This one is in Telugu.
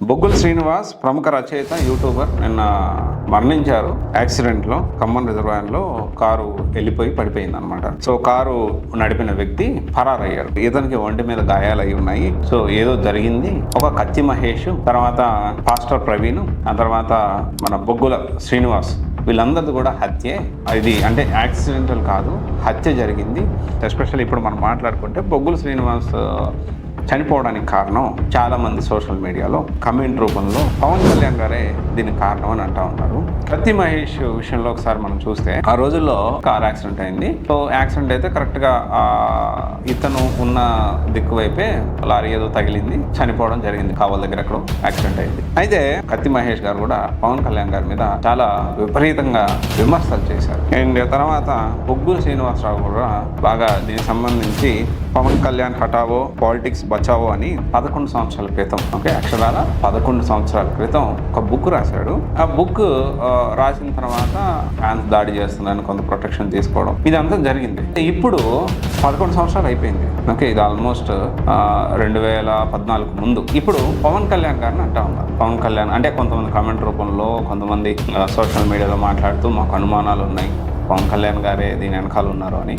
బొగ్గుల శ్రీనివాస్ ప్రముఖ రచయిత, యూట్యూబర్ నిన్న మరణించారు. యాక్సిడెంట్లో ఖమ్మం రిజర్వాయర్లో కారు వెళ్ళిపోయి పడిపోయింది అనమాట. సో కారు నడిపిన వ్యక్తి ఫరారయ్యాడు. ఇతనికి ఒంటి మీద గాయాలు అయి ఉన్నాయి. సో ఏదో జరిగింది. ఒక కత్తి మహేష్, తర్వాత పాస్టర్ ప్రవీణ్, ఆ తర్వాత మన బొగ్గుల శ్రీనివాస్, వీళ్ళందరిది కూడా హత్యే. ఇది అంటే యాక్సిడెంటల్ కాదు, హత్య జరిగింది. ఎస్పెషల్లీ ఇప్పుడు మనం మాట్లాడుకుంటే బొగ్గుల శ్రీనివాస్ చనిపోవడానికి కారణం చాలా మంది సోషల్ మీడియాలో కామెంట్ రూపంలో పవన్ కళ్యాణ్ గారే దీనికి కారణం అని అంటా ఉన్నారు. కత్తి మహేష్ విషయంలో ఒకసారి మనం చూస్తే ఆ రోజుల్లో కార్ యాక్సిడెంట్ అయింది. సో యాక్సిడెంట్ అయితే కరెక్ట్గా ఇతను ఉన్న దిక్కు వైపే లారీ ఏదో తగిలింది, చనిపోవడం జరిగింది. కావల్ దగ్గర ఎక్కడో యాక్సిడెంట్ అయింది. అయితే కత్తి మహేష్ గారు కూడా పవన్ కళ్యాణ్ గారి మీద చాలా విపరీతంగా విమర్శలు చేశారు. అండ్ తర్వాత బొగ్గుల శ్రీనివాసరావు కూడా బాగా దీనికి సంబంధించి పవన్ కళ్యాణ్ హఠావో పాలిటిక్స్ బచావో అని 11 సంవత్సరాల క్రితం, అక్షరాల 11 సంవత్సరాల క్రితం ఒక బుక్ రాశాడు. ఆ బుక్ రాసిన తర్వాత ఫ్యాన్స్ దాడి చేస్తున్నారని కొంత ప్రొటెక్షన్ తీసుకోవడం ఇదంతా జరిగింది. ఇప్పుడు 11 సంవత్సరాలు అయిపోయింది. ఇది ఆల్మోస్ట్ 2014 ముందు. ఇప్పుడు పవన్ కళ్యాణ్ గారిని అంటా ఉన్నారు. పవన్ కళ్యాణ్ అంటే కొంతమంది కామెంట్ రూపంలో, కొంతమంది సోషల్ మీడియాలో మాట్లాడుతూ మాకు అనుమానాలు ఉన్నాయి, పవన్ కళ్యాణ్ గారే దీని వెనకాల ఉన్నారు అని.